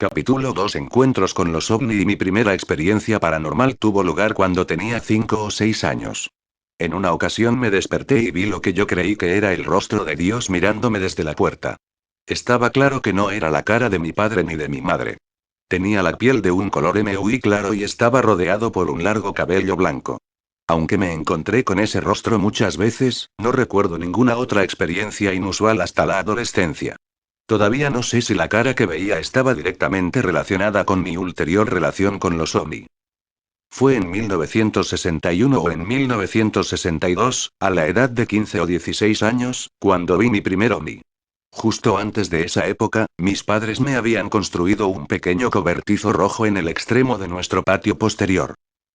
Capítulo 2. Encuentros con los ovni. Y mi primera experiencia paranormal tuvo lugar cuando tenía 5 o 6 años. En una ocasión me desperté y vi lo que yo creí que era el rostro de Dios mirándome desde la puerta. Estaba claro que no era la cara de mi padre ni de mi madre. Tenía la piel de un color muy claro y estaba rodeado por un largo cabello blanco. Aunque me encontré con ese rostro muchas veces, no recuerdo ninguna otra experiencia inusual hasta la adolescencia. Todavía no sé si la cara que veía estaba directamente relacionada con mi ulterior relación con los ovni. Fue en 1961 o en 1962, a la edad de 15 o 16 años, cuando vi mi primer ovni. Justo antes de esa época, mis padres me habían construido un pequeño cobertizo rojo en el extremo de nuestro patio posterior.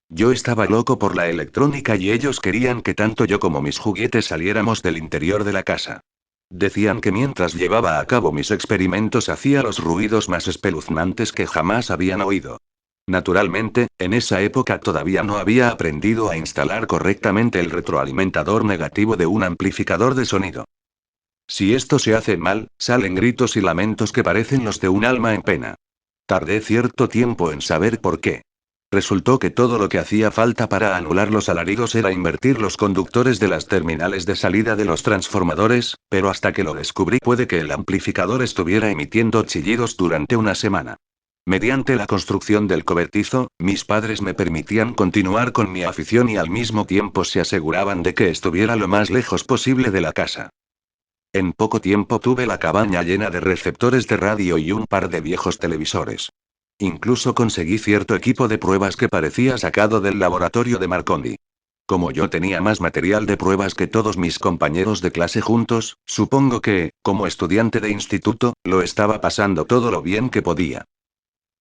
Yo estaba loco por la electrónica y ellos querían que tanto yo como mis juguetes saliéramos del interior de la casa. Decían que mientras llevaba a cabo mis experimentos hacía los ruidos más espeluznantes que jamás habían oído. Naturalmente, en esa época todavía no había aprendido a instalar correctamente el retroalimentador negativo de un amplificador de sonido. Si esto se hace mal, salen gritos y lamentos que parecen los de un alma en pena. Tardé cierto tiempo en saber por qué. Resultó que todo lo que hacía falta para anular los alaridos era invertir los conductores de las terminales de salida de los transformadores, pero hasta que lo descubrí puede que el amplificador estuviera emitiendo chillidos durante una semana. Mediante la construcción del cobertizo, mis padres me permitían continuar con mi afición y al mismo tiempo se aseguraban de que estuviera lo más lejos posible de la casa. En poco tiempo tuve la cabaña llena de receptores de radio y un par de viejos televisores. Incluso conseguí cierto equipo de pruebas que parecía sacado del laboratorio de Marconi. Como yo tenía más material de pruebas que todos mis compañeros de clase juntos, supongo que, como estudiante de instituto, lo estaba pasando todo lo bien que podía.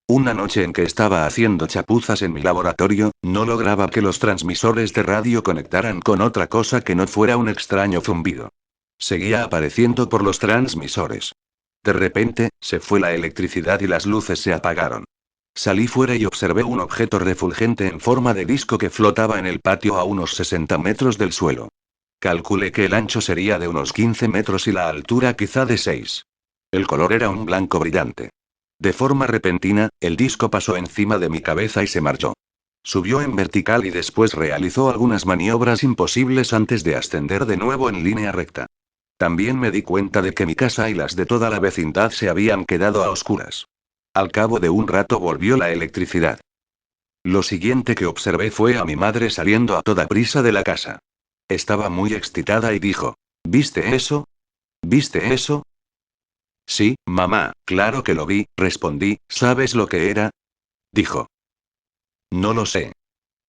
Una noche en que estaba haciendo chapuzas en mi laboratorio, no lograba que los transmisores de radio conectaran con otra cosa que no fuera un extraño zumbido. Seguía apareciendo por los transmisores. De repente, se fue la electricidad y las luces se apagaron. Salí fuera y observé un objeto refulgente en forma de disco que flotaba en el patio a unos 60 metros del suelo. Calculé que el ancho sería de unos 15 metros y la altura quizá de 6. El color era un blanco brillante. De forma repentina, el disco pasó encima de mi cabeza y se marchó. Subió en vertical y después realizó algunas maniobras imposibles antes de ascender de nuevo en línea recta. También me di cuenta de que mi casa y las de toda la vecindad se habían quedado a oscuras. Al cabo de un rato volvió la electricidad. Lo siguiente que observé fue a mi madre saliendo a toda prisa de la casa. Estaba muy excitada y dijo: ¿Viste eso? ¿Viste eso? Sí, mamá, claro que lo vi, respondí. ¿Sabes lo que era? Dijo. No lo sé.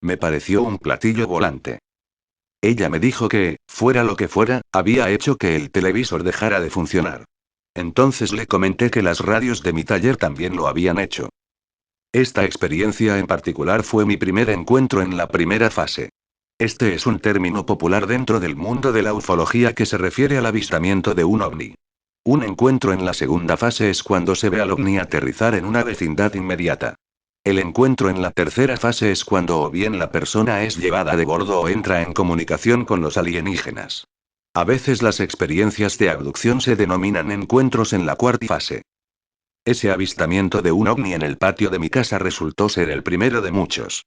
Me pareció un platillo volante. Ella me dijo que, fuera lo que fuera, había hecho que el televisor dejara de funcionar. Entonces le comenté que las radios de mi taller también lo habían hecho. Esta experiencia en particular fue mi primer encuentro en la primera fase. Este es un término popular dentro del mundo de la ufología que se refiere al avistamiento de un ovni. Un encuentro en la segunda fase es cuando se ve al ovni aterrizar en una vecindad inmediata. El encuentro en la tercera fase es cuando o bien la persona es llevada de bordo o entra en comunicación con los alienígenas. A veces las experiencias de abducción se denominan encuentros en la cuarta fase. Ese avistamiento de un ovni en el patio de mi casa resultó ser el primero de muchos.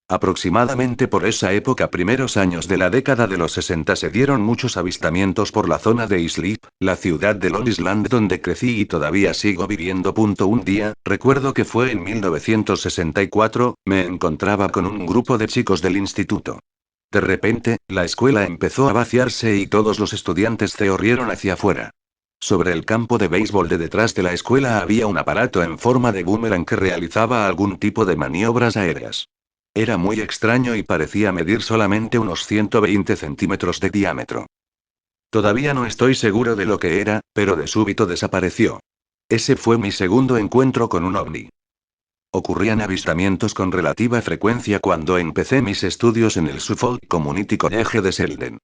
Aproximadamente por esa época, primeros años de la década de los 60, se dieron muchos avistamientos por la zona de Islip, la ciudad de Long Island donde crecí y todavía sigo viviendo. Un día, recuerdo que fue en 1964, me encontraba con un grupo de chicos del instituto. De repente, la escuela empezó a vaciarse y todos los estudiantes corrieron hacia afuera. Sobre el campo de béisbol de detrás de la escuela había un aparato en forma de boomerang que realizaba algún tipo de maniobras aéreas. Era muy extraño y parecía medir solamente unos 120 centímetros de diámetro. Todavía no estoy seguro de lo que era, pero de súbito desapareció. Ese fue mi segundo encuentro con un ovni. Ocurrían avistamientos con relativa frecuencia cuando empecé mis estudios en el Suffolk Community College de Selden.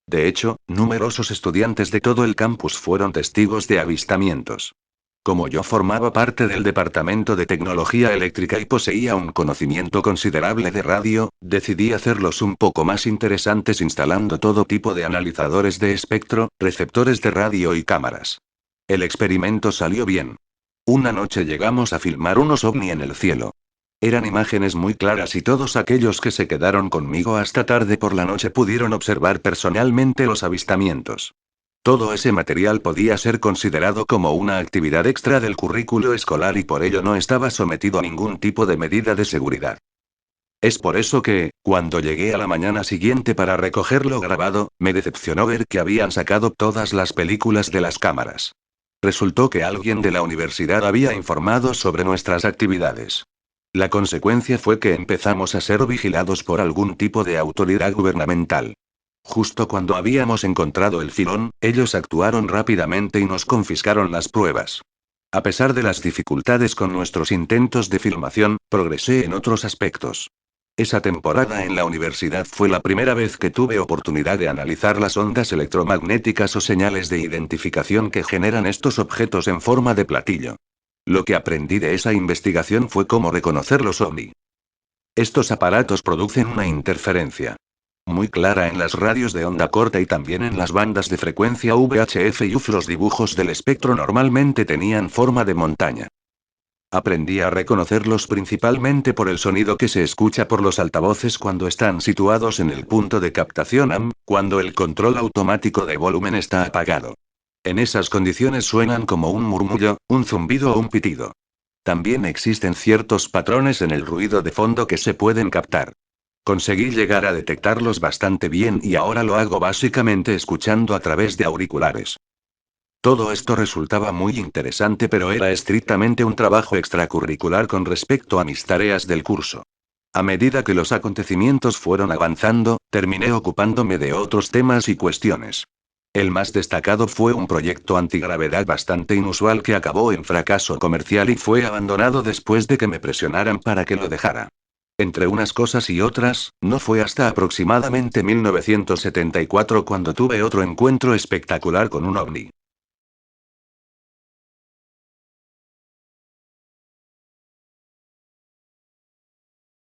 De hecho, numerosos estudiantes de todo el campus fueron testigos de avistamientos. Como yo formaba parte del departamento de tecnología eléctrica y poseía un conocimiento considerable de radio, decidí hacerlos un poco más interesantes instalando todo tipo de analizadores de espectro, receptores de radio y cámaras. El experimento salió bien. Una noche llegamos a filmar unos ovni en el cielo. Eran imágenes muy claras y todos aquellos que se quedaron conmigo hasta tarde por la noche pudieron observar personalmente los avistamientos. Todo ese material podía ser considerado como una actividad extra del currículo escolar y por ello no estaba sometido a ningún tipo de medida de seguridad. Es por eso que, cuando llegué a la mañana siguiente para recoger lo grabado, me decepcionó ver que habían sacado todas las películas de las cámaras. Resultó que alguien de la universidad había informado sobre nuestras actividades. La consecuencia fue que empezamos a ser vigilados por algún tipo de autoridad gubernamental. Justo cuando habíamos encontrado el filón, ellos actuaron rápidamente y nos confiscaron las pruebas. A pesar de las dificultades con nuestros intentos de filmación, progresé en otros aspectos. Esa temporada en la universidad fue la primera vez que tuve oportunidad de analizar las ondas electromagnéticas o señales de identificación que generan estos objetos en forma de platillo. Lo que aprendí de esa investigación fue cómo reconocer los ovni. Estos aparatos producen una interferencia muy clara en las radios de onda corta y también en las bandas de frecuencia VHF y UF. Los dibujos del espectro normalmente tenían forma de montaña. Aprendí a reconocerlos principalmente por el sonido que se escucha por los altavoces cuando están situados en el punto de captación AM, cuando el control automático de volumen está apagado. En esas condiciones suenan como un murmullo, un zumbido o un pitido. También existen ciertos patrones en el ruido de fondo que se pueden captar. Conseguí llegar a detectarlos bastante bien y ahora lo hago básicamente escuchando a través de auriculares. Todo esto resultaba muy interesante, pero era estrictamente un trabajo extracurricular con respecto a mis tareas del curso. A medida que los acontecimientos fueron avanzando, terminé ocupándome de otros temas y cuestiones. El más destacado fue un proyecto antigravedad bastante inusual que acabó en fracaso comercial y fue abandonado después de que me presionaran para que lo dejara. Entre unas cosas y otras, no fue hasta aproximadamente 1974 cuando tuve otro encuentro espectacular con un ovni.